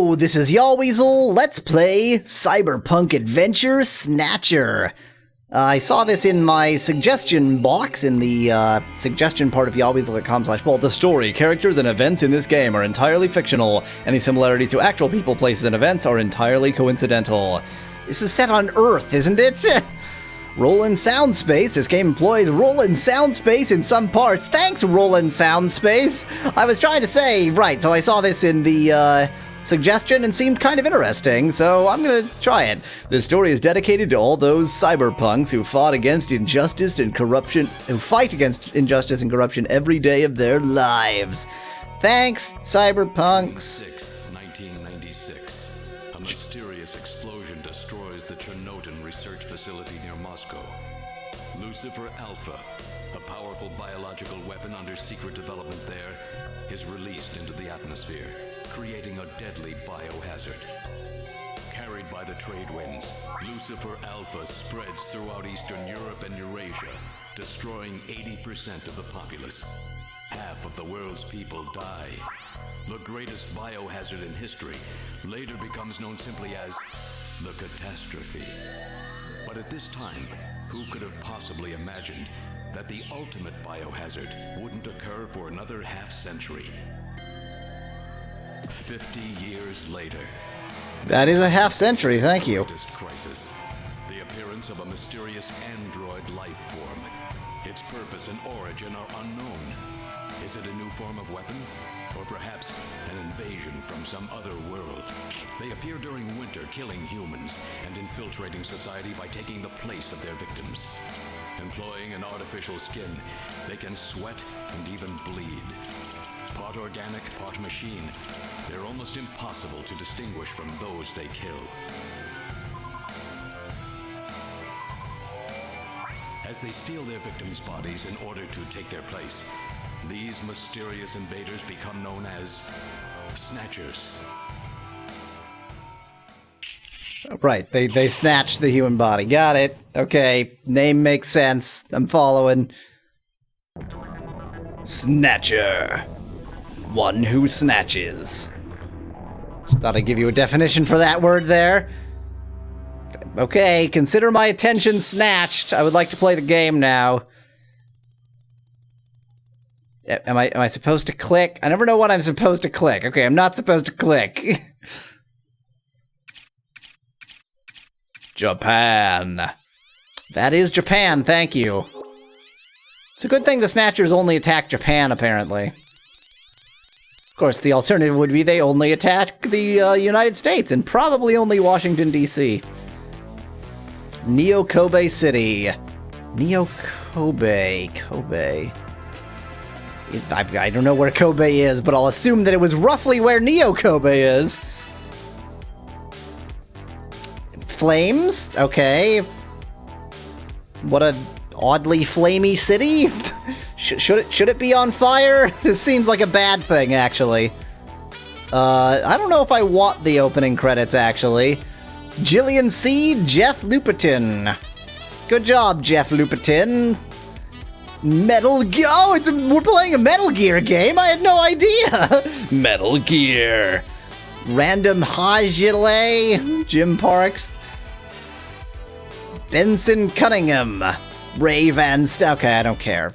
Hello, this is Yahweasel. Let's play Cyberpunk Adventure Snatcher. I saw this in my suggestion box in the suggestion part of Yahweasel.com/well. The story, characters, and events in this game are entirely fictional. Any similarity to actual people, places, and events are entirely coincidental. This is set on Earth, isn't it? Roland Soundspace. This game employs Roland Soundspace in some parts. Thanks, Roland Soundspace. I was trying to say, right, so I saw this in the suggestion and seemed kind of interesting, so I'm gonna try it. This story is dedicated to all those cyberpunks who fight against injustice and corruption every day of their lives. Thanks, cyberpunks. 1996. A mysterious explosion destroys the Chernobyl research facility near Moscow. Lucifer Alpha, a powerful biological weapon under secret development there, is released into the atmosphere, creating a deadly biohazard. Carried by the trade winds, Lucifer Alpha spreads throughout Eastern Europe and Eurasia, destroying 80% of the populace. Half of the world's people die. The greatest biohazard in history later becomes known simply as the catastrophe. But at this time, who could have possibly imagined that the ultimate biohazard wouldn't occur for another half-century? 50 years later. That is a half-century, thank you. Crisis. The appearance of a mysterious android life form. Its purpose and origin are unknown. Is it a new form of weapon? Or perhaps an invasion from some other world? They appear during winter, killing humans and infiltrating society by taking the place of their victims. Employing an artificial skin, they can sweat and even bleed. Part organic, part machine, they're almost impossible to distinguish from those they kill. As they steal their victims' bodies in order to take their place, these mysterious invaders become known as snatchers. Right, they snatch the human body. Got it. Okay, name makes sense. I'm following. Snatcher. One who snatches. Just thought I'd give you a definition for that word there. Okay, consider my attention snatched. I would like to play the game now. Am I supposed to click? I never know what I'm supposed to click. Okay, I'm not supposed to click. Japan. That is Japan, thank you. It's a good thing the Snatchers only attack Japan, apparently. Of course, the alternative would be they only attack the United States, and probably only Washington, D.C. Neo-Kobe City. Neo-Kobe. Kobe. I don't know where Kobe is, but I'll assume that it was roughly where Neo-Kobe is. Flames? Okay. What a oddly flamey city. Should it be on fire? This seems like a bad thing, actually. I don't know if I want the opening credits, actually. Jillian C. Jeff Lupetin. Good job, Jeff Lupetin. Metal Gear. Oh, we're playing a Metal Gear game. I had no idea. Metal Gear. Random Hajile. Jim Parks. Benson Cunningham. Ray Van St- Okay, I don't care.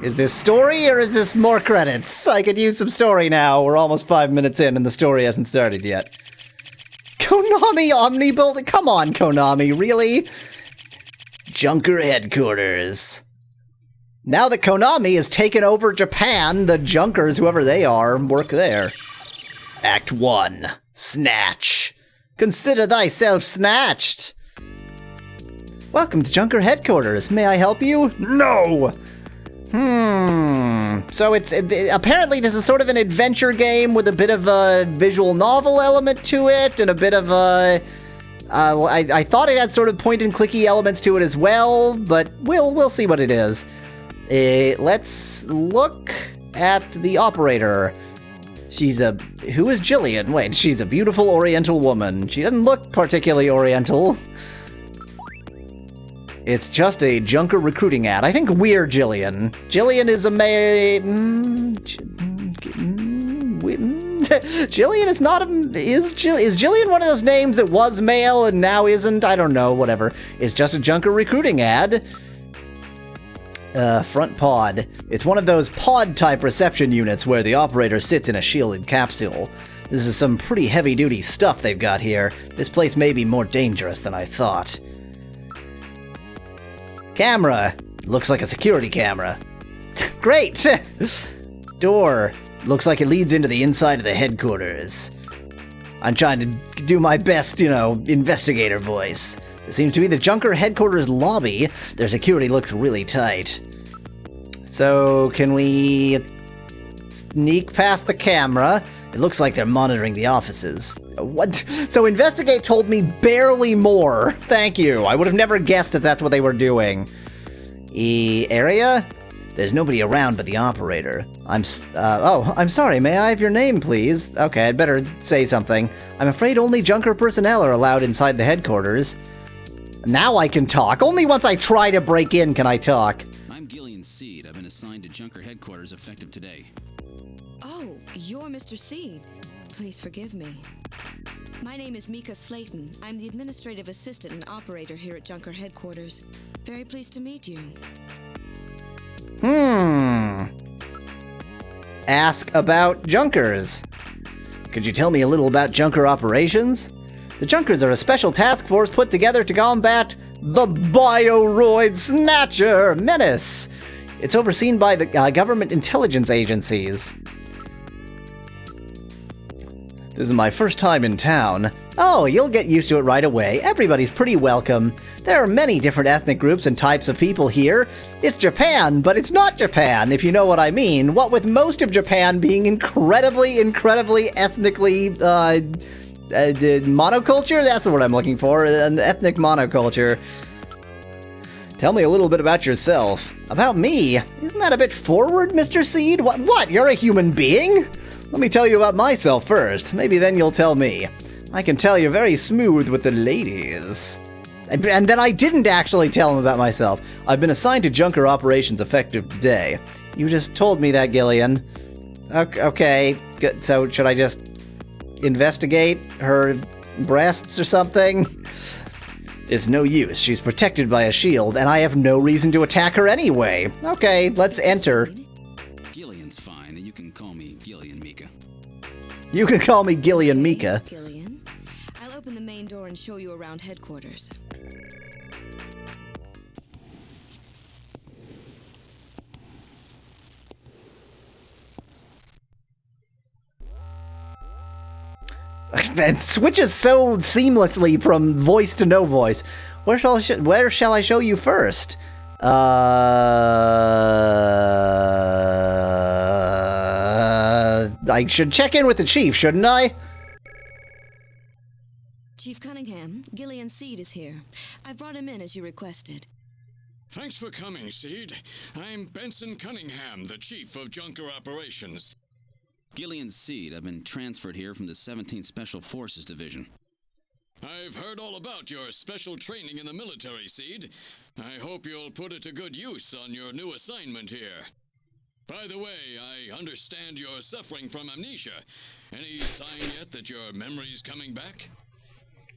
Is this story or is this more credits? I could use some story now. We're almost 5 minutes in and the story hasn't started yet. Konami Omnibuild? Come on, Konami, really? Junker headquarters. Now that Konami has taken over Japan, the Junkers, whoever they are, work there. Act 1. Snatch. Consider thyself snatched. Welcome to Junker headquarters. May I help you? No! So apparently this is sort of an adventure game with a bit of a visual novel element to it, and a bit of a... I thought it had sort of point-and-clicky elements to it as well, but we'll see what it is. Let's look at the operator. Who is Jillian? Wait, she's a beautiful Oriental woman. She doesn't look particularly Oriental. It's just a junker recruiting ad. I think we're Jillian. Jillian is a Jillian is not a... Is Jillian one of those names that was male and now isn't? I don't know, whatever. It's just a junker recruiting ad. Front pod. It's one of those pod-type reception units where the operator sits in a shielded capsule. This is some pretty heavy-duty stuff they've got here. This place may be more dangerous than I thought. Camera. Looks like a security camera. Great! Door. Looks like it leads into the inside of the headquarters. I'm trying to do my best, investigator voice. It seems to be the Junker headquarters lobby. Their security looks really tight. So, can we sneak past the camera? It looks like they're monitoring the offices. What? So investigate told me barely more. Thank you. I would have never guessed that that's what they were doing. Area? There's nobody around but the operator. I'm sorry, may I have your name, please? Okay, I'd better say something. I'm afraid only Junker personnel are allowed inside the headquarters. Now I can talk. Only once I try to break in can I talk. I'm Gillian Seed. I've been assigned to Junker headquarters effective today. Oh, you're Mr. Seed. Please forgive me. My name is Mika Slayton. I'm the administrative assistant and operator here at Junker headquarters. Very pleased to meet you. Ask about Junkers. Could you tell me a little about Junker operations? The Junkers are a special task force put together to combat the Bioroid Snatcher menace. It's overseen by the government intelligence agencies. This is my first time in town. Oh, you'll get used to it right away. Everybody's pretty welcome. There are many different ethnic groups and types of people here. It's Japan, but it's not Japan, if you know what I mean. What with most of Japan being incredibly ethnically, monoculture? That's the word I'm looking for, an ethnic monoculture. Tell me a little bit about yourself. About me? Isn't that a bit forward, Mr. Seed? What? You're a human being? Let me tell you about myself first. Maybe then you'll tell me. I can tell you're very smooth with the ladies. And then I didn't actually tell him about myself. I've been assigned to Junker operations effective today. You just told me that, Gillian. Okay, good. So should I just investigate her breasts or something? It's no use. She's protected by a shield, and I have no reason to attack her anyway. Okay, let's enter. Gillian's fine, and you can call me Gillian Mika. You can call me Gillian Mika. Gillian. I'll open the main door and show you around headquarters. It switches so seamlessly from voice to no voice. Where shall I show you first? I should check in with the chief, shouldn't I? Chief Cunningham, Gillian Seed is here. I brought him in as you requested. Thanks for coming, Seed. I'm Benson Cunningham, the Chief of Junker Operations. Gillian Seed. I've been transferred here from the 17th Special Forces Division. I've heard all about your special training in the military, Seed. I hope you'll put it to good use on your new assignment here. By the way, I understand you're suffering from amnesia. Any sign yet that your memory's coming back?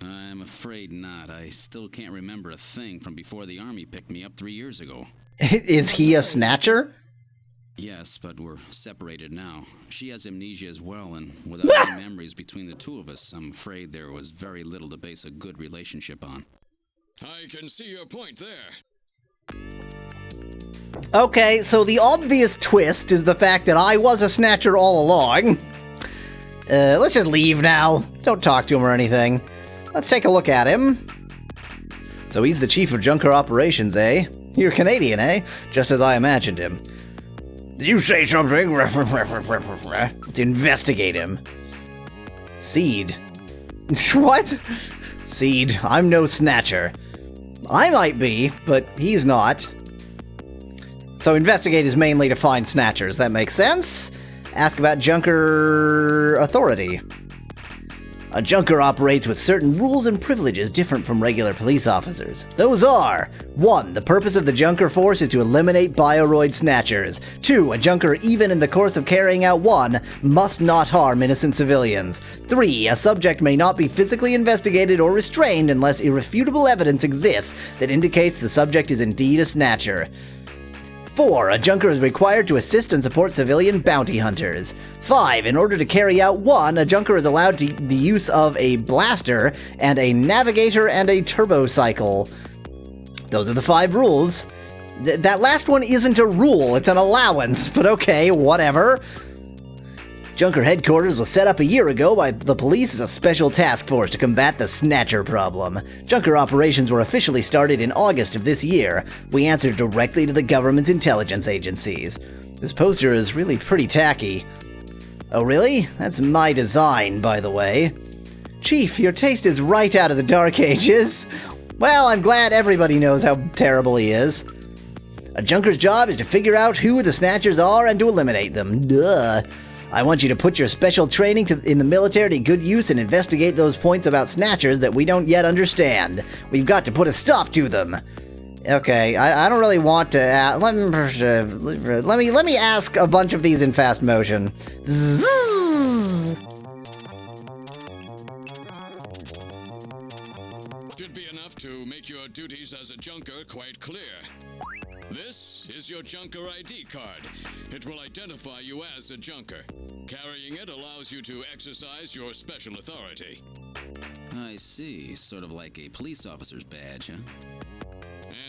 I'm afraid not. I still can't remember a thing from before the Army picked me up 3 years ago. Is he a snatcher? Yes, but we're separated now. She has amnesia as well, and without any memories between the two of us, I'm afraid there was very little to base a good relationship on. I can see your point there. Okay, so the obvious twist is the fact that I was a snatcher all along. Let's just leave now. Don't talk to him or anything. Let's take a look at him. So he's the chief of Junker Operations, eh? You're Canadian, eh? Just as I imagined him. Did you say something? Let's investigate him. Seed. What? Seed, I'm no snatcher. I might be, but he's not. So investigate is mainly to find snatchers. That makes sense. Ask about Junker authority. A junker operates with certain rules and privileges different from regular police officers. Those are: 1. The purpose of the junker force is to eliminate bioroid snatchers. 2. A junker, even in the course of carrying out one, must not harm innocent civilians. 3. A subject may not be physically investigated or restrained unless irrefutable evidence exists that indicates the subject is indeed a snatcher. 4. A junker is required to assist and support civilian bounty hunters. 5. In order to carry out one, a junker is allowed the use of a blaster and a navigator and a turbocycle. Those are the 5 rules. That last one isn't a rule, it's an allowance, but okay, whatever. Junker headquarters was set up a year ago by the police as a special task force to combat the Snatcher problem. Junker operations were officially started in August of this year. We answered directly to the government's intelligence agencies. This poster is really pretty tacky. Oh really? That's my design, by the way. Chief, your taste is right out of the Dark Ages. Well, I'm glad everybody knows how terrible he is. A junker's job is to figure out who the Snatchers are and to eliminate them. Duh. I want you to put your special training in the military to good use and investigate those points about Snatchers that we don't yet understand. We've got to put a stop to them. Okay, I don't really want to. Let me ask a bunch of these in fast motion. Zzz. Should be enough to make your duties as a junker quite clear. This is your junker ID card. It will identify you as a junker. Carrying it allows you to exercise your special authority. I see. Sort of like a police officer's badge, huh?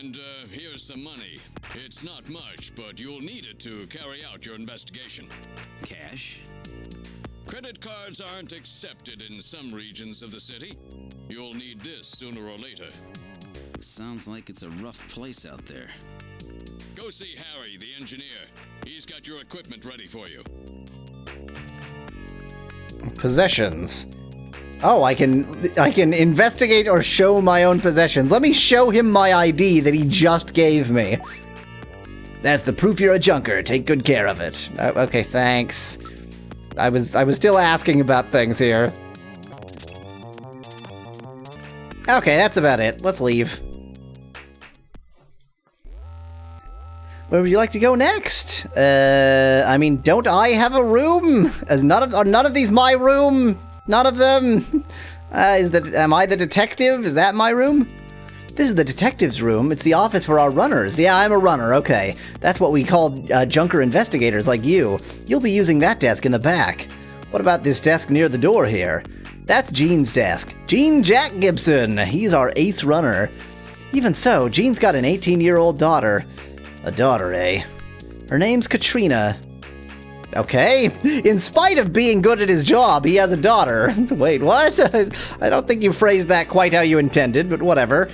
And here's some money. It's not much, but you'll need it to carry out your investigation. Cash? Credit cards aren't accepted in some regions of the city. You'll need this sooner or later. Sounds like it's a rough place out there. Go see Harry, the engineer. He's got your equipment ready for you. Possessions. Oh, I can investigate or show my own possessions. Let me show him my ID that he just gave me. That's the proof you're a junker. Take good care of it. Okay, thanks. I was still asking about things here. Okay, that's about it. Let's leave. Where would you like to go next? I mean, don't I have a room? Are none of these my room? None of them? Am I the detective? Is that my room? This is the detective's room. It's the office for our runners. Yeah, I'm a runner, okay. That's what we call junker investigators like you. You'll be using that desk in the back. What about this desk near the door here? That's Gene's desk. Gene Jack Gibson. He's our ace runner. Even so, Gene's got an 18-year-old daughter. A daughter, eh? Her name's Katrina. Okay. In spite of being good at his job, he has a daughter. Wait, what? I don't think you phrased that quite how you intended, but whatever.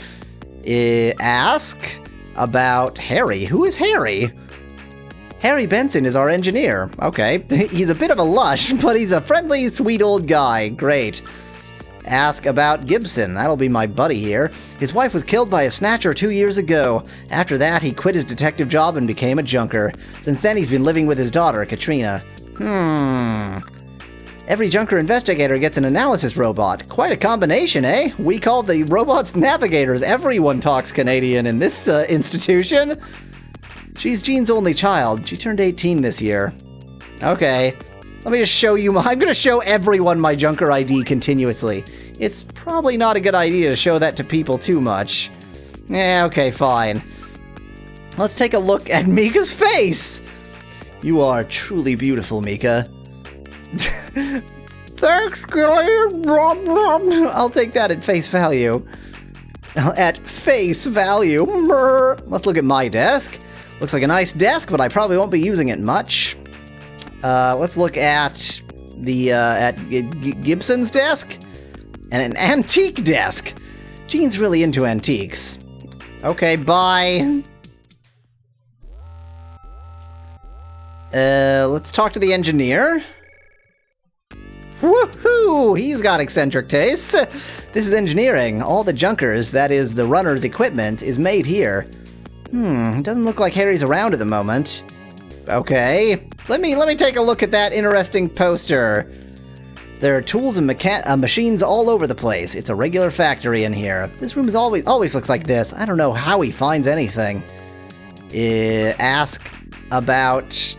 Ask about Harry. Who is Harry? Harry Benson is our engineer. Okay. He's a bit of a lush, but he's a friendly, sweet old guy. Great. Ask about Gibson. That'll be my buddy here. His wife was killed by a snatcher 2 years ago. After that, he quit his detective job and became a junker. Since then, he's been living with his daughter, Katrina. Every junker investigator gets an analysis robot. Quite a combination, eh? We call the robots navigators. Everyone talks Canadian in this institution. She's Gene's only child. She turned 18 this year. Okay. Let me just show you I'm gonna show everyone my junker ID continuously. It's probably not a good idea to show that to people too much. Okay, fine. Let's take a look at Mika's face! You are truly beautiful, Mika. Thanks, Gillian! I'll take that at face value. At face value. Let's look at my desk. Looks like a nice desk, but I probably won't be using it much. Let's look at the Gibson's desk and an antique desk. Gene's really into antiques. Okay, bye. Let's talk to the engineer. Woohoo! He's got eccentric tastes. This is engineering. All the junkers, that is the runner's equipment, is made here. Doesn't look like Harry's around at the moment. Okay. Let me take a look at that interesting poster. There are tools and machines all over the place. It's a regular factory in here. This room always looks like this. I don't know how he finds anything. Ask about...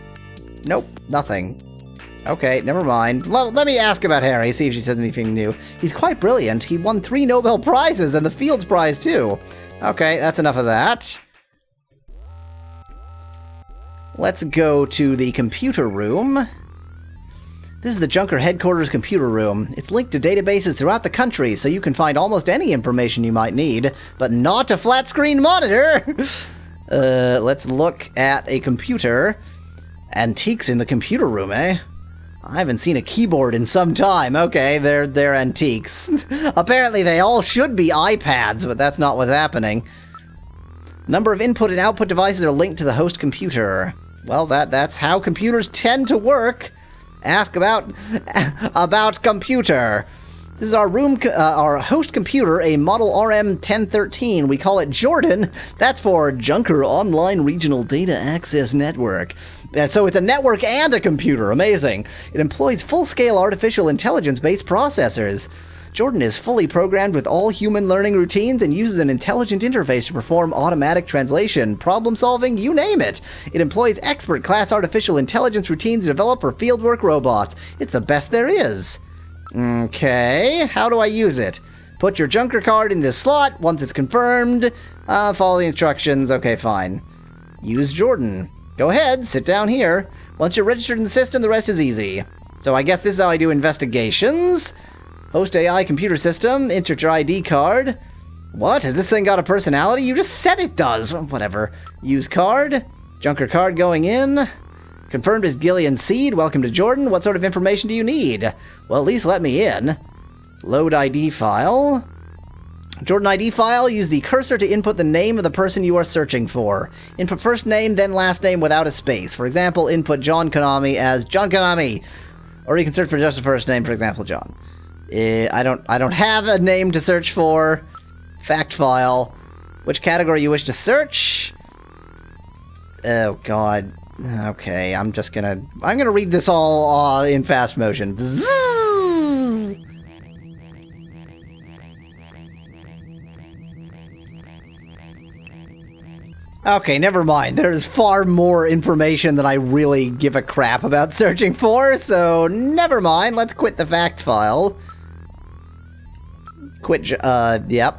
Nope, nothing. Okay, never mind. Let me ask about Harry, see if she says anything new. He's quite brilliant. He won 3 Nobel Prizes and the Fields Prize, too. Okay, that's enough of that. Let's go to the computer room. This is the Junker headquarters computer room. It's linked to databases throughout the country, so you can find almost any information you might need, but not a flat-screen monitor! Let's look at a computer. Antiques in the computer room, eh? I haven't seen a keyboard in some time. Okay, they're antiques. Apparently they all should be iPads, but that's not what's happening. Number of input and output devices are linked to the host computer. Well, that's how computers tend to work. Ask about computer. This is our host computer, a model RM1013. We call it Jordan. That's for Junker Online Regional Data Access Network. So it's a network and a computer. Amazing. It employs full-scale artificial intelligence-based processors. Jordan is fully programmed with all human learning routines and uses an intelligent interface to perform automatic translation, problem-solving, you name it. It employs expert-class artificial intelligence routines developed for fieldwork robots. It's the best there is. Okay, how do I use it? Put your Junker card in this slot. Once it's confirmed, follow the instructions. Okay, fine. Use Jordan. Go ahead, sit down here. Once you're registered in the system, the rest is easy. So I guess this is how I do investigations. Host AI computer system, enter your ID card. What? Has this thing got a personality? You just said it does. Well, whatever. Use card. Junker card going in. Confirmed as Gillian Seed. Welcome to Jordan. What sort of information do you need? Well, at least let me in. Load ID file. Jordan ID file, use the cursor to input the name of the person you are searching for. Input first name, then last name without a space. For example, input John Konami as John Konami. Or you can search for just the first name, for example, John. I don't have a name to search for. Fact file. Which category you wish to search? Oh god. Okay, I'm gonna read this all in fast motion. Okay, never mind. There's far more information than I really give a crap about searching for, so never mind. Let's quit the fact file. Yep.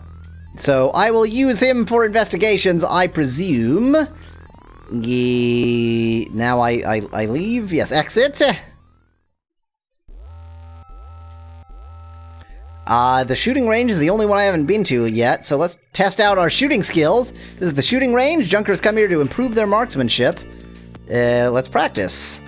So I will use him for investigations, I presume. Now I leave. Yes, exit. The shooting range is the only one I haven't been to yet, so let's test out our shooting skills. This is the shooting range. Junkers come here to improve their marksmanship. Let's practice.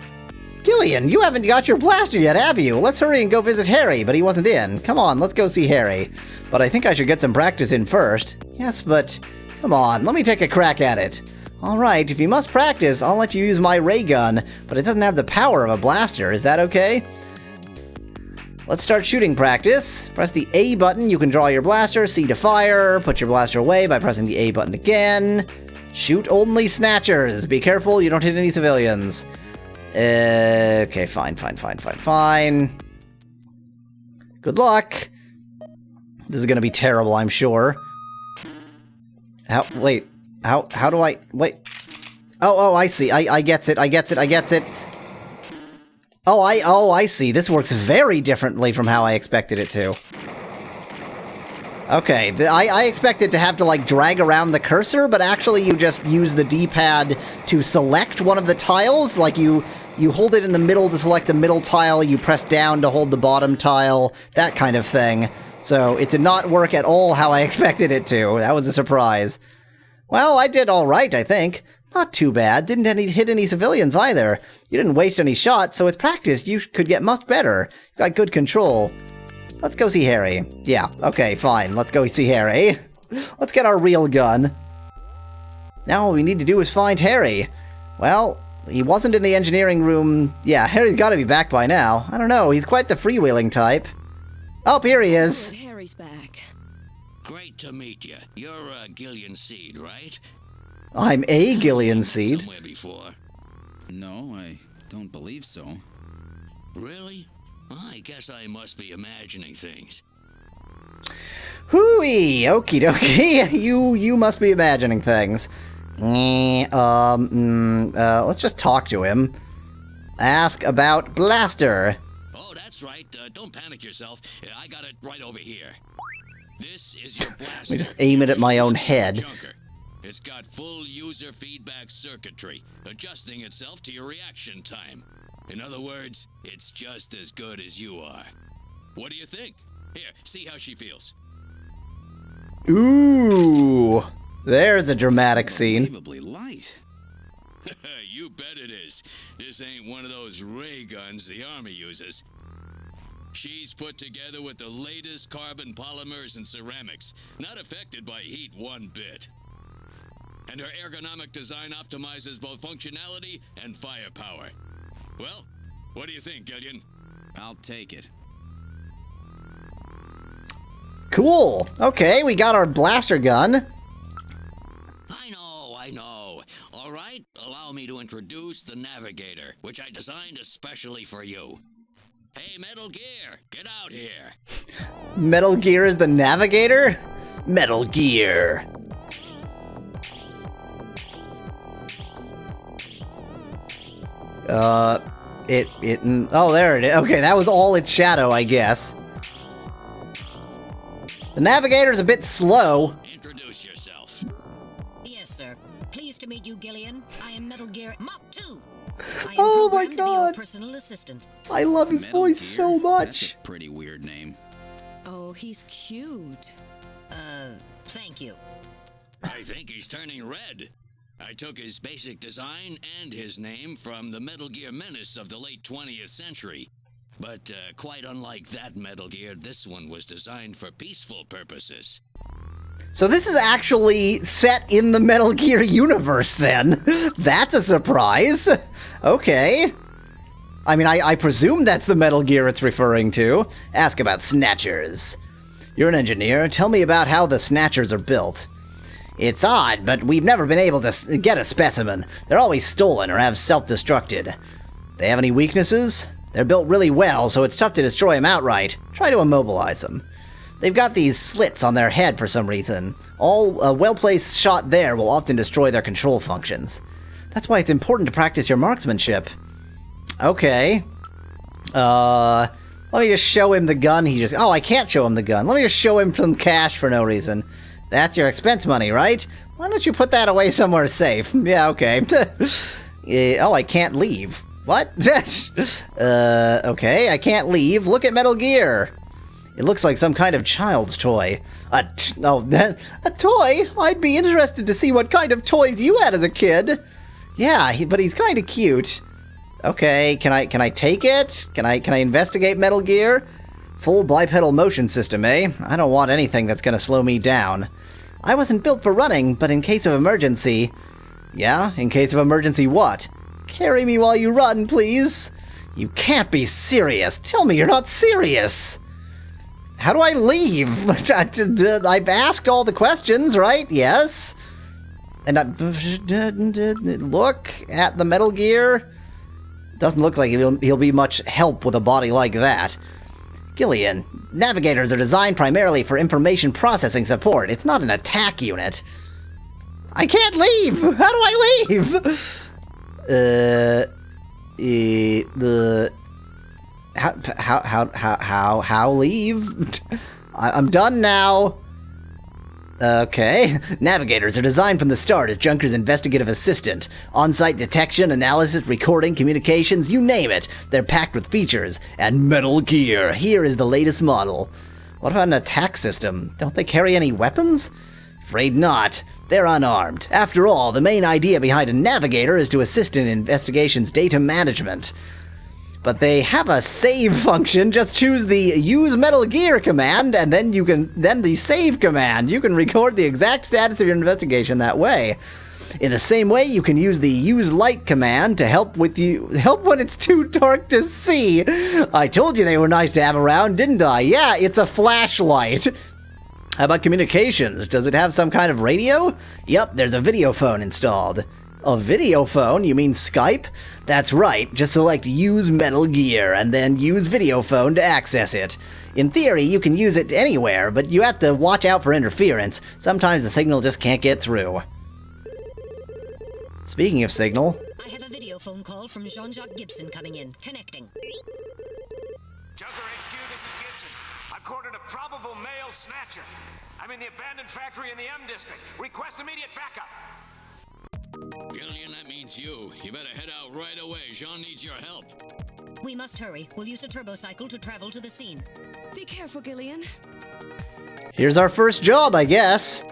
Gillian, you haven't got your blaster yet, have you? Let's hurry and go visit Harry, but he wasn't in. Come on, let's go see Harry. But I think I should get some practice in first. Yes, but come on, let me take a crack at it. Alright, if you must practice, I'll let you use my ray gun, but it doesn't have the power of a blaster. Is that okay? Let's start shooting practice. Press the A button, you can draw your blaster, C to fire, put your blaster away by pressing the A button again. Shoot only snatchers. Be careful you don't hit any civilians. Okay, fine. Good luck. This is gonna be terrible, I'm sure. How do I, wait. Oh, I see. I gets it. Oh, I see. This works very differently from how I expected it to. Okay, I expected to have to, like, drag around the cursor, but actually you just use the D-pad to select one of the tiles. Like, you hold it in the middle to select the middle tile, you press down to hold the bottom tile, that kind of thing. So, it did not work at all how I expected it to. That was a surprise. Well, I did alright, I think. Not too bad. Didn't hit any civilians either. You didn't waste any shots, so with practice, you could get much better. You got good control. Let's go see Harry. Yeah, okay, fine. Let's go see Harry. Let's get our real gun. Now all we need to do is find Harry. Well, he wasn't in the engineering room. Yeah, Harry's gotta be back by now. I don't know, he's quite the freewheeling type. Oh, here he is. Oh, Harry's back. Great to meet you. You're Gillian Seed, right? I'm a Gillian Seed. Somewhere before. No, I don't believe so. Really? I guess I must be imagining things. Hooey! Okie dokie. You must be imagining things. Let's just talk to him. Ask about Blaster. Oh, that's right. Don't panic yourself. I got it right over here. This is your blaster. Let me just aim it at my own head. Junker. It's got full user feedback circuitry, adjusting itself to your reaction time. In other words, it's just as good as you are. What do you think? Here, see how she feels. Ooh, there's a dramatic scene. Unbelievably light. You bet it is. This ain't one of those ray guns the Army uses. She's put together with the latest carbon polymers and ceramics, not affected by heat one bit. And her ergonomic design optimizes both functionality and firepower. Well, what do you think, Gillian? I'll take it. Cool. Okay, we got our blaster gun. I know. All right, allow me to introduce the Navigator, which I designed especially for you. Hey, Metal Gear, get out here. Metal Gear is the Navigator? Metal Gear. Oh, there it is. Okay, that was all its shadow, I guess. The Navigator's a bit slow. Introduce yourself. Yes, sir. Pleased to meet you, Gillian. I am Metal Gear Mach 2. I am Oh my programmed to be your God. personal assistant. I love his Metal voice Gear? so much. That's a pretty weird name. Oh, he's cute. Thank you. I think he's turning red. I took his basic design and his name from the Metal Gear menace of the late 20th century. But quite unlike that Metal Gear, this one was designed for peaceful purposes. So this is actually set in the Metal Gear universe, then. That's a surprise. Okay. I mean, I presume that's the Metal Gear it's referring to. Ask about snatchers. You're an engineer. Tell me about how the snatchers are built. It's odd, but we've never been able to get a specimen. They're always stolen or have self-destructed. They have any weaknesses? They're built really well, so it's tough to destroy them outright. Try to immobilize them. They've got these slits on their head for some reason. A well-placed shot there will often destroy their control functions. That's why it's important to practice your marksmanship. Okay. Let me just show him the gun. Oh, I can't show him the gun. Let me just show him some cash for no reason. That's your expense money, right? Why don't you put that away somewhere safe? Yeah, okay. Oh, I can't leave. What? Okay, I can't leave. Look at Metal Gear. It looks like some kind of child's toy. A toy? I'd be interested to see what kind of toys you had as a kid. Yeah, but he's kind of cute. Okay, can I take it? Can I investigate Metal Gear? Full bipedal motion system, eh? I don't want anything that's gonna slow me down. I wasn't built for running, but in case of emergency... Yeah? In case of emergency what? Carry me while you run, please. You can't be serious. Tell me you're not serious. How do I leave? I've asked all the questions, right? Yes. And look at the Metal Gear. Doesn't look like he'll be much help with a body like that. Gillian, navigators are designed primarily for information processing support. It's not an attack unit. I can't leave! How do I leave? How leave? I'm done now. Okay. Navigators are designed from the start as Junker's investigative assistant. On-site detection, analysis, recording, communications, you name it. They're packed with features. And Metal Gear, here is the latest model. What about an attack system? Don't they carry any weapons? Afraid not. They're unarmed. After all, the main idea behind a navigator is to assist in investigation's data management. But they have a save function. Just choose the use Metal Gear command, and then the save command. You can record the exact status of your investigation that way. In the same way, you can use the use light command to help when it's too dark to see. I told you they were nice to have around, didn't I? Yeah, it's a flashlight. How about communications? Does it have some kind of radio? Yep, there's a video phone installed. A video phone? You mean Skype? That's right, just select Use Metal Gear and then use video phone to access it. In theory, you can use it anywhere, but you have to watch out for interference. Sometimes the signal just can't get through. Speaking of signal... I have a video phone call from Jean-Jacques Gibson coming in. Connecting. Junker HQ, this is Gibson. I've cornered a probable male snatcher. I'm in the abandoned factory in the M District. Request immediate backup. Gillian, that means you. You better head out right away. Jean needs your help. We must hurry. We'll use a turbocycle to travel to the scene. Be careful, Gillian. Here's our first job, I guess.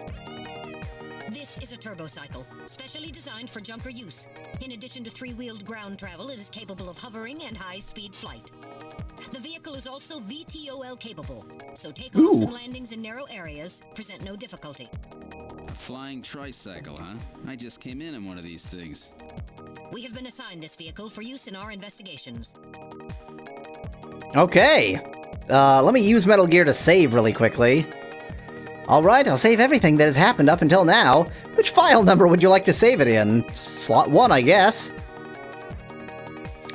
This is a turbocycle, specially designed for junker use. In addition to three-wheeled ground travel, it is capable of hovering and high-speed flight. The vehicle is also VTOL capable, so takeoffs and landings in narrow areas present no difficulty. A flying tricycle, huh? I just came in one of these things. We have been assigned this vehicle for use in our investigations. Okay. Let me use Metal Gear to save really quickly. Alright, I'll save everything that has happened up until now. Which file number would you like to save it in? Slot 1, I guess.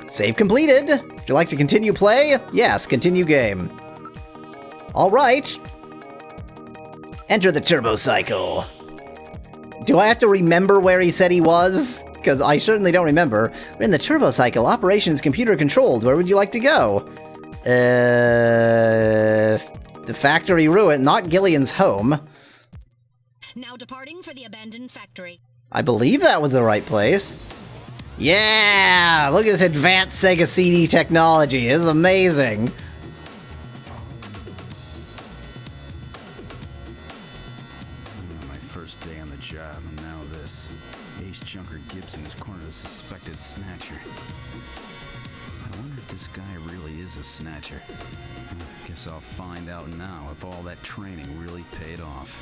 Save completed. Would you like to continue play? Yes, continue game. Alright. Enter the turbo cycle. Do I have to remember where he said he was? Because I certainly don't remember. We're in the turbo cycle. Operations computer controlled. Where would you like to go? The factory ruin, not Gillian's home. Now departing for the abandoned factory. I believe that was the right place. Yeah! Look at this advanced Sega CD technology. This is amazing. My first day on the job, and now this. Ace Junker Gibson has cornered a suspected snatcher. I wonder if this guy really is a snatcher. Guess I'll find out now if all that training really paid off.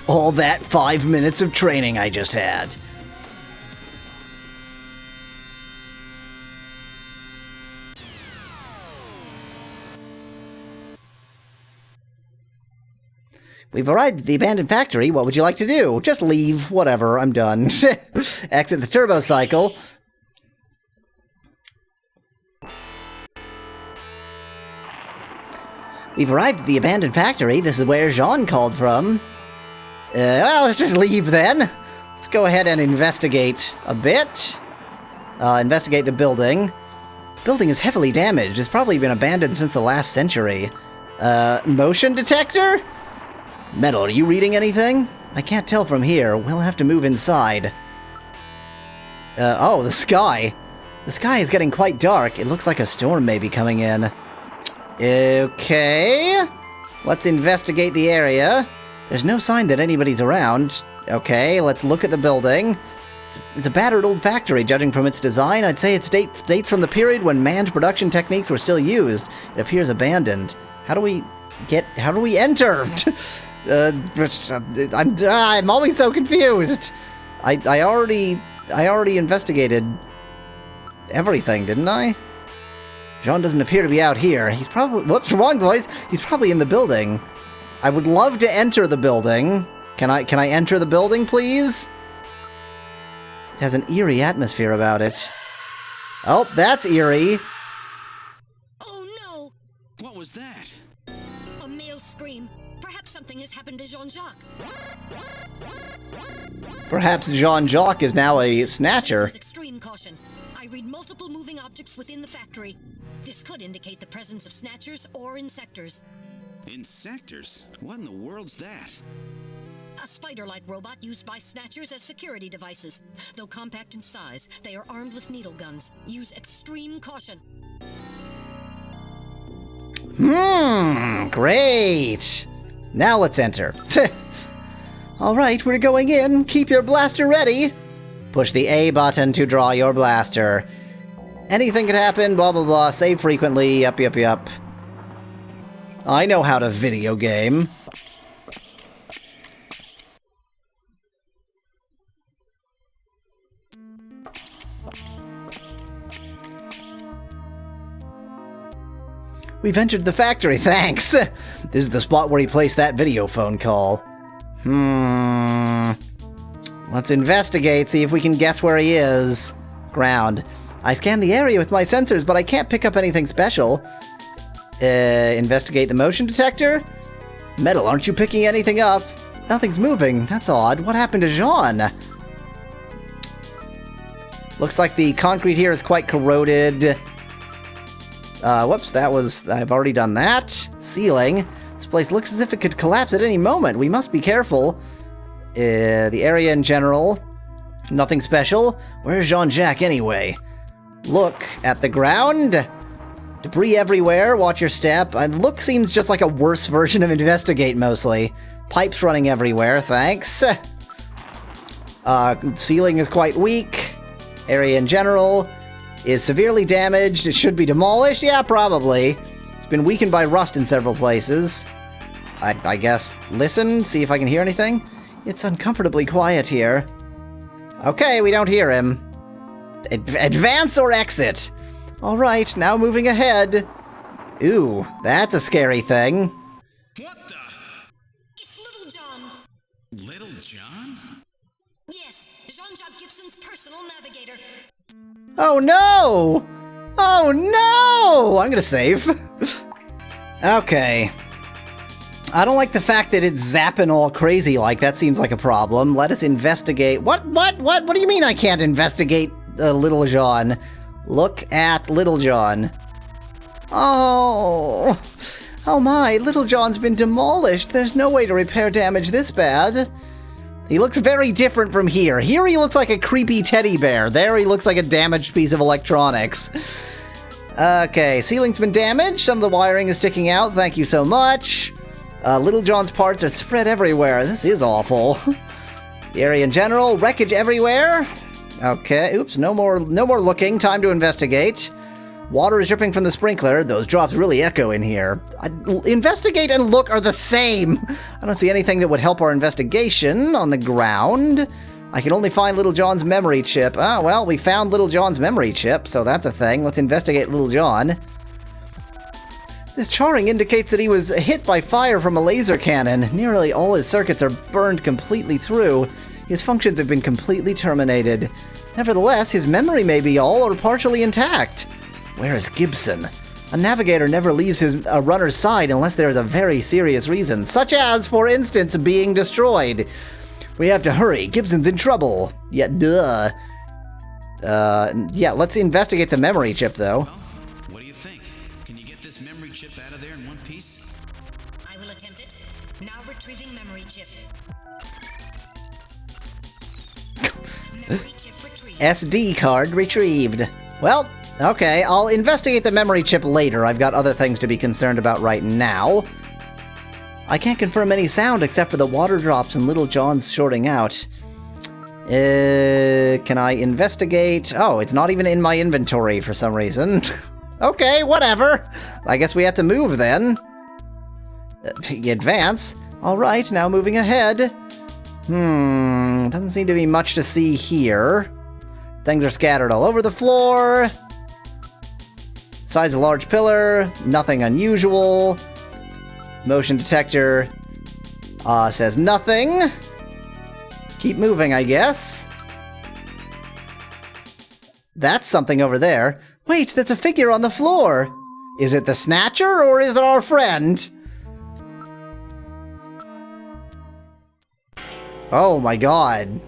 All that 5 minutes of training I just had. We've arrived at the abandoned factory. What would you like to do? Just leave. Whatever. I'm done. Exit the turbo cycle. We've arrived at the abandoned factory. This is where Jean called from. Well, let's just leave then. Let's go ahead and investigate a bit. Investigate the building. Building is heavily damaged. It's probably been abandoned since the last century. Motion detector? Metal, are you reading anything? I can't tell from here. We'll have to move inside. Oh, the sky. The sky is getting quite dark. It looks like a storm may be coming in. Okay. Let's investigate the area. There's no sign that anybody's around. Okay, let's look at the building. It's a battered old factory, judging from its design. I'd say it dates from the period when manned production techniques were still used. It appears abandoned. How do we enter? I'm always so confused. I already investigated everything, didn't I? Jean doesn't appear to be out here. He's probably... Whoops, wrong voice. He's probably in the building. I would love to enter the building. Can I enter the building, please? It has an eerie atmosphere about it. Oh, that's eerie. Oh no! What was that? A male scream. Perhaps something has happened to Jean-Jacques. Perhaps Jean-Jacques is now a snatcher. This is extreme caution. I read multiple moving objects within the factory. This could indicate the presence of snatchers or insectors. Insectors? What in the world's that? A spider-like robot used by snatchers as security devices. Though compact in size, they are armed with needle guns. Use extreme caution. Great. Now let's enter. Alright, we're going in. Keep your blaster ready. Push the A button to draw your blaster. Anything could happen, blah blah blah, save frequently, yup. I know how to video game. We've entered the factory, thanks! This is the spot where he placed that video phone call. Let's investigate, see if we can guess where he is. Ground. I scanned the area with my sensors, but I can't pick up anything special. Investigate the motion detector? Metal, aren't you picking anything up? Nothing's moving. That's odd. What happened to Jean? Looks like the concrete here is quite corroded. Whoops, that was... I've already done that. Ceiling. This place looks as if it could collapse at any moment. We must be careful. The area in general. Nothing special. Where's Jean-Jacques anyway? Look at the ground. Debris everywhere. Watch your step. Look seems just like a worse version of investigate mostly. Pipes running everywhere, thanks. Ceiling is quite weak. Area in general is severely damaged. It should be demolished? Yeah, probably. It's been weakened by rust in several places. I guess listen, see if I can hear anything. It's uncomfortably quiet here. Okay, we don't hear him. Advance or exit? Alright, now moving ahead. Ooh, that's a scary thing. What the? It's Little John. Little John? Yes, Jean-Jacques Gibson's personal navigator. Oh no! Oh no! I'm gonna save. Okay. I don't like the fact that it's zapping all crazy like that. Seems like a problem. Let us investigate. What do you mean I can't investigate Little John? Look at Little John. Oh. Oh my, Little John's been demolished. There's no way to repair damage this bad. He looks very different from here. Here he looks like a creepy teddy bear. There he looks like a damaged piece of electronics. Okay, ceiling's been damaged. Some of the wiring is sticking out. Thank you so much. Little John's parts are spread everywhere. This is awful. The area in general, wreckage everywhere. Okay, oops, no more looking. Time to investigate. Water is dripping from the sprinkler. Those drops really echo in here. Investigate and look are the same. I don't see anything that would help our investigation on the ground. I can only find Little John's memory chip. Ah, well, we found Little John's memory chip, so that's a thing. Let's investigate Little John. This charring indicates that he was hit by fire from a laser cannon. Nearly all his circuits are burned completely through. His functions have been completely terminated. Nevertheless, his memory may be all or partially intact. Where is Gibson? A navigator never leaves a runner's side unless there is a very serious reason, such as, for instance, being destroyed. We have to hurry. Gibson's in trouble. Yeah, duh. Yeah, let's investigate the memory chip, though. Well, what do you think? Can you get this memory chip out of there in one piece? I will attempt it. Now retrieving memory chip. Memory chip retrieved. SD card retrieved. Well, okay, I'll investigate the memory chip later. I've got other things to be concerned about right now. I can't confirm any sound except for the water drops and Little John's shorting out. Can I investigate? Oh, it's not even in my inventory for some reason. Okay, whatever. I guess we have to move then. Advance. Alright, now moving ahead. Doesn't seem to be much to see here. Things are scattered all over the floor. Besides a large pillar, nothing unusual. Motion detector says nothing. Keep moving, I guess. That's something over there. Wait, that's a figure on the floor. Is it the Snatcher or is it our friend? Oh my god.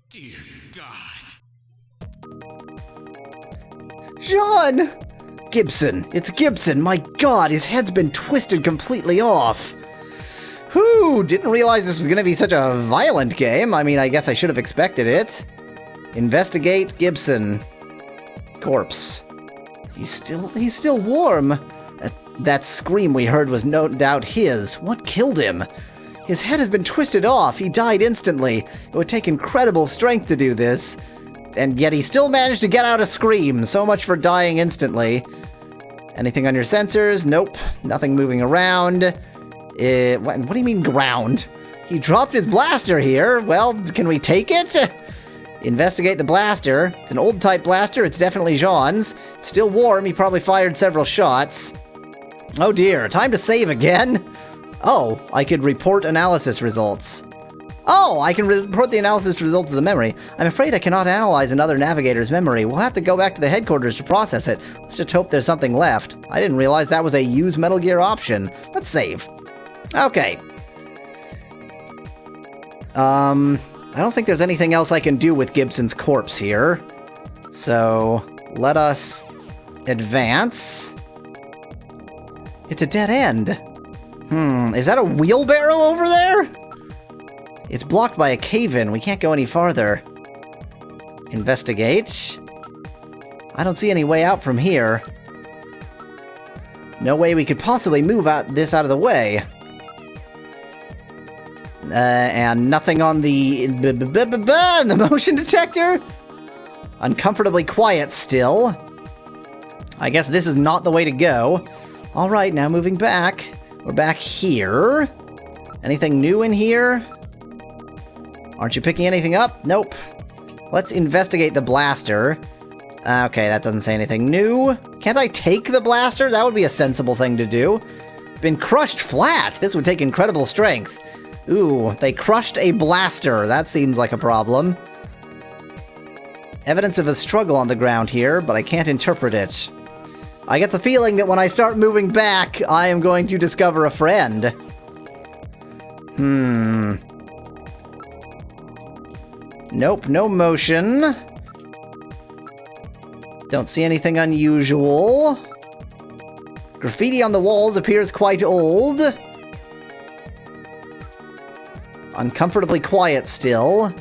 Dear God. Jean! Gibson. It's Gibson. My god, his head's been twisted completely off. Whew, didn't realize this was going to be such a violent game. I mean, I guess I should have expected it. Investigate Gibson. Corpse. He's still warm. That scream we heard was no doubt his. What killed him? His head has been twisted off. He died instantly. It would take incredible strength to do this. And yet he still managed to get out a scream. So much for dying instantly. Anything on your sensors? Nope. Nothing moving around. What do you mean ground? He dropped his blaster here. Well, can we take it? Investigate the blaster. It's an old type blaster. It's definitely Jean's. It's still warm. He probably fired several shots. Oh dear. Time to save again. Oh, I could report analysis results. Oh, I can report the analysis results of the memory. I'm afraid I cannot analyze another navigator's memory. We'll have to go back to the headquarters to process it. Let's just hope there's something left. I didn't realize that was a use Metal Gear option. Let's save. Okay. I don't think there's anything else I can do with Gibson's corpse here. So, let us advance. It's a dead end. Is that a wheelbarrow over there? It's blocked by a cave-in. We can't go any farther. Investigate. I don't see any way out from here. No way we could possibly move this out of the way. And nothing on the motion detector? Uncomfortably quiet still. I guess this is not the way to go. Alright, now moving back. We're back here. Anything new in here? Aren't you picking anything up? Nope. Let's investigate the blaster. Okay, that doesn't say anything new. Can't I take the blaster? That would be a sensible thing to do. Been crushed flat. This would take incredible strength. Ooh, they crushed a blaster. That seems like a problem. Evidence of a struggle on the ground here, but I can't interpret it. I get the feeling that when I start moving back, I am going to discover a friend. Nope, no motion. Don't see anything unusual. Graffiti on the walls appears quite old. Uncomfortably quiet still.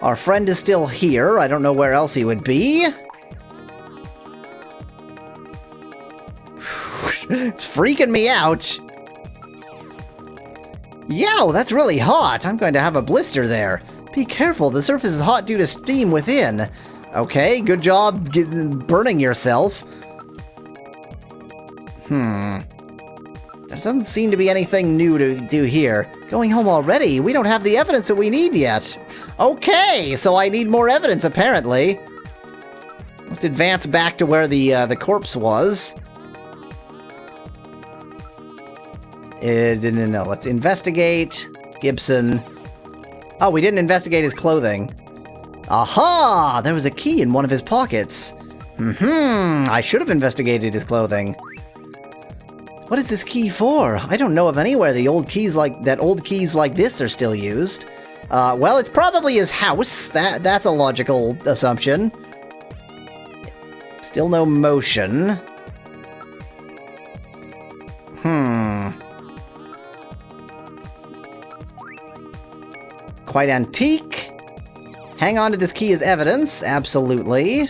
Our friend is still here. I don't know where else he would be. It's freaking me out. Yow, that's really hot. I'm going to have a blister there. Be careful, the surface is hot due to steam within. Okay, good job burning yourself. There doesn't seem to be anything new to do here. Going home already? We don't have the evidence that we need yet. Okay, so I need more evidence, apparently. Let's advance back to where the corpse was. No, let's investigate Gibson. Oh, we didn't investigate his clothing. Aha! There was a key in one of his pockets. I should have investigated his clothing. What is this key for? I don't know of anywhere the old keys like this are still used. Well, it's probably his house. That's a logical assumption. Still no motion. Quite antique. Hang on to this key as evidence. Absolutely.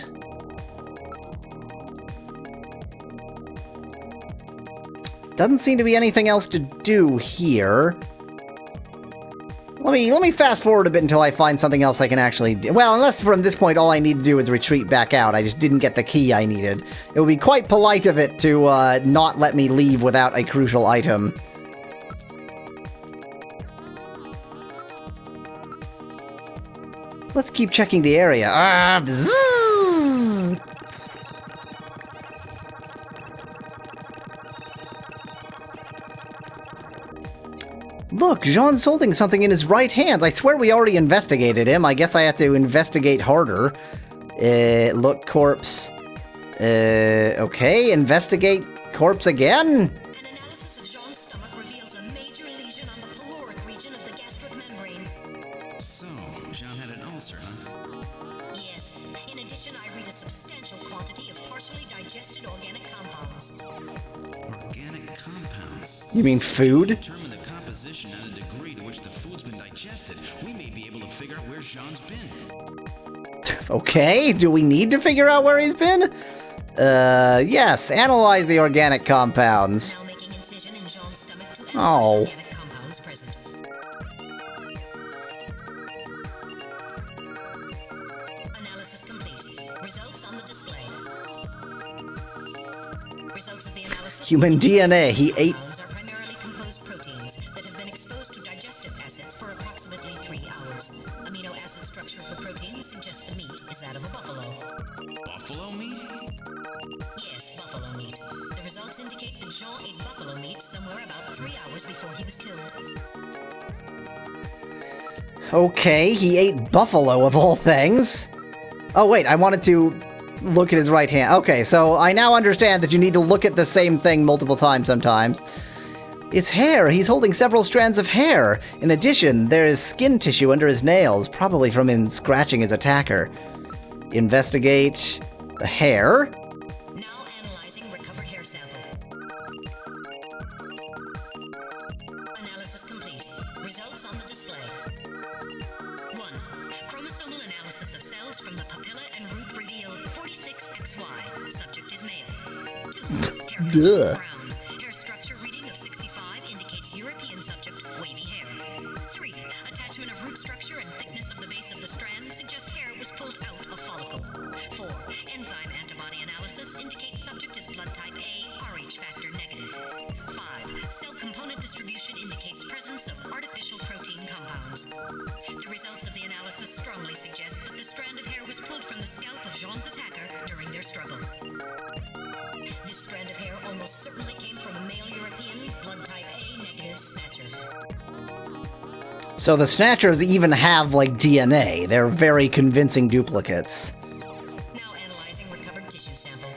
Doesn't seem to be anything else to do here. Let me fast forward a bit until I find something else I can actually do. Well, unless from this point all I need to do is retreat back out. I just didn't get the key I needed. It would be quite polite of it to not let me leave without a crucial item. Let's keep checking the area. Look, Jean's holding something in his right hands. I swear we already investigated him. I guess I have to investigate harder. Look, corpse. Okay, investigate corpse again? An analysis of Jean's stomach reveals a major lesion on the caloric region of the gastric membrane. So, Jean had an ulcer, huh? Yes. In addition, I read a substantial quantity of partially digested organic compounds. Organic compounds. You mean food? Determine the composition and the degree to which the food's been digested. We may be able to figure out where Jean's been. Okay, do we need to figure out where he's been? Yes, analyze the organic compounds. Now making incision in Jean's stomach to analyze Oh. organic compounds present. Analysis complete. Results on the display. Results of the analysis. Human DNA, he ate. Compounds are primarily composed proteins that have been exposed to digestive acids for approximately 3 hours. fibers. Amino acid structure of the protein suggests the meat is that of a buffalo. Buffalo meat? Yes, buffalo meat. The results indicate that Jean ate buffalo meat somewhere about 3 hours before he was killed. Okay, he ate buffalo of all things. Oh wait, I wanted to look at his right hand. Okay, so I now understand that you need to look at the same thing multiple times sometimes. It's hair. He's holding several strands of hair. In addition, there is skin tissue under his nails, probably from him scratching his attacker. Investigate the hair. Now analyzing recovered hair sample. Analysis complete. Results on the display. 1. Chromosomal analysis of cells from the papilla and root reveal 46XY. Subject is male. 2. Hair color brown. Hair structure reading of 65 indicates European subject, wavy hair. 3. Attachment of root structure and thickness of the base of the strand suggest hair was pulled out of follicle. 4. Enzyme antibody analysis indicates subject is blood type A, Rh factor negative. 5. Cell component distribution indicates presence of artificial protein compounds. The results of the analysis strongly suggest that the strand of hair was pulled from the scalp of Jean's attacker during their struggle. This strand of hair almost certainly came from a male European, blood type A negative snatcher. So the Snatchers even have, like, DNA. They're very convincing duplicates. Now analyzing recovered tissue sample.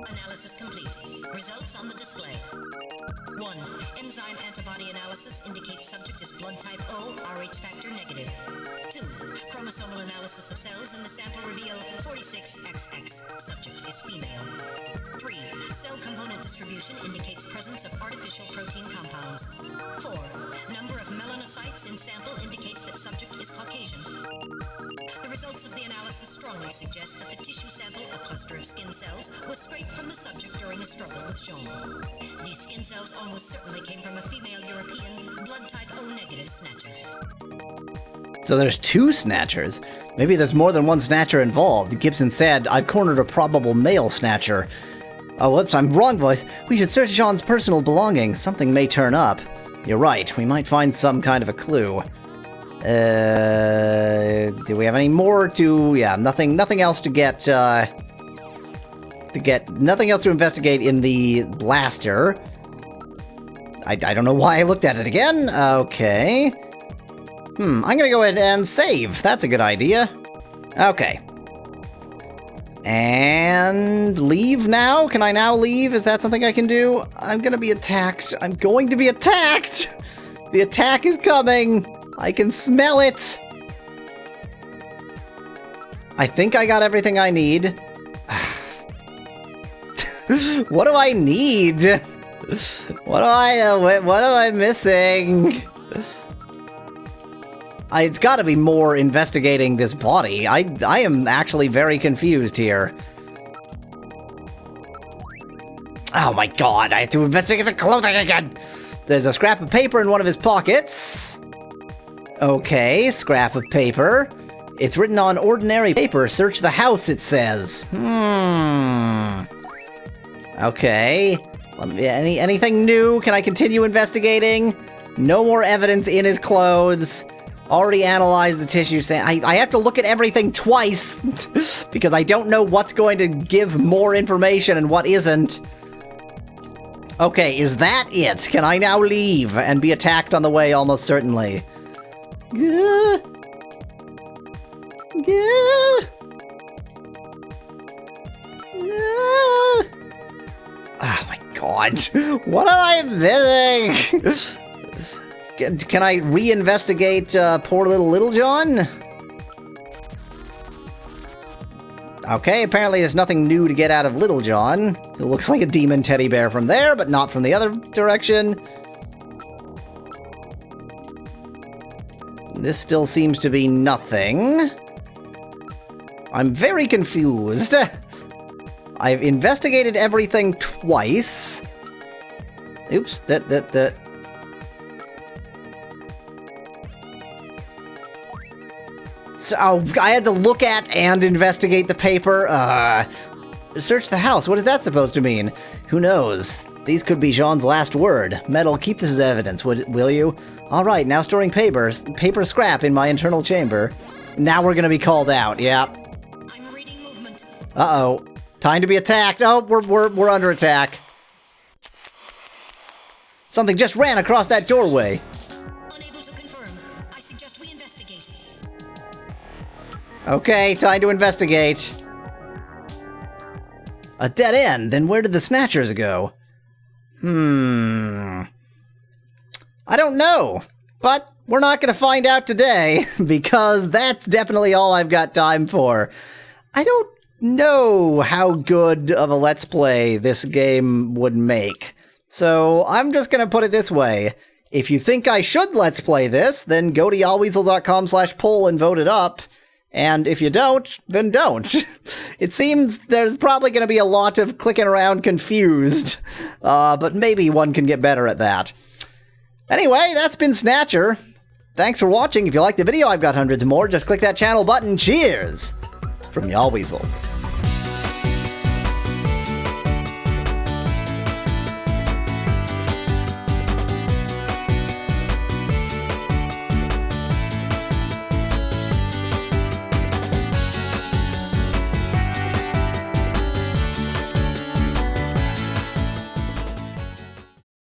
Analysis complete. Results on the display. 1. Enzyme antibody analysis indicates subject is blood type O, Rh factor negative. 2. Chromosomal analysis of cells in the sample reveal 46XX. Subject is female. 3. Cell component distribution indicates presence of artificial protein compounds. 4. Number of melanocytes in sample indicates that subject is Caucasian. The results of the analysis strongly suggest that the tissue sample, a cluster of skin cells, was scraped from the subject during a struggle with Jean. These skin cells almost certainly came from a female European, blood type O negative snatcher. So there's 2 Snatchers. Maybe there's more than one Snatcher involved. Gibson said, I've cornered a probable male Snatcher. Oh, whoops, I'm wrong, boys. We should search Jean's personal belongings. Something may turn up. You're right, we might find some kind of a clue. Do we have any more to... Yeah, nothing else to get, nothing else to investigate in the blaster. I don't know why I looked at it again. Okay. I'm gonna go ahead and save. That's a good idea. Okay. And leave now? Can I now leave? Is that something I can do? I'm gonna be attacked. I'm going to be attacked! The attack is coming! I can smell it! I think I got everything I need. What do I need? What am I missing? It's gotta be more investigating this body. I am actually very confused here. Oh my god, I have to investigate the clothing again! There's a scrap of paper in one of his pockets. Okay, scrap of paper. It's written on ordinary paper. Search the house, it says. Okay. Anything new? Can I continue investigating? No more evidence in his clothes. Already analyzed the tissue sample. I have to look at everything twice because I don't know what's going to give more information and what isn't. Okay, is that it? Can I now leave and be attacked on the way almost certainly? Oh my god. What am I missing? Can I reinvestigate poor Little John? Okay, apparently there's nothing new to get out of Little John. It looks like a demon teddy bear from there, but not from the other direction. This still seems to be nothing. I'm very confused. I've investigated everything twice. Oops, So, I had to look at and investigate the paper. Search the house. What is that supposed to mean? Who knows? these could be Jean's last word. Metal, keep this as evidence, will you? Alright, now storing paper scrap in my internal chamber. Now we're gonna be called out, yeah. I'm reading movement. Uh-oh. Time to be attacked. Oh, we're under attack. Something just ran across that doorway. Unable to confirm. I suggest we investigate. Okay, time to investigate. A dead end? Then where did the Snatchers go? I don't know. But we're not going to find out today, because that's definitely all I've got time for. I don't know how good of a Let's Play this game would make. So I'm just going to put it this way. If you think I should Let's Play this, then go to Yahweasel.com/poll and vote it up. And if you don't, then don't. It seems there's probably going to be a lot of clicking around confused. But maybe one can get better at that. Anyway, that's been Snatcher. Thanks for watching. If you liked the video, I've got hundreds more. Just click that channel button. Cheers! From Yahweasel.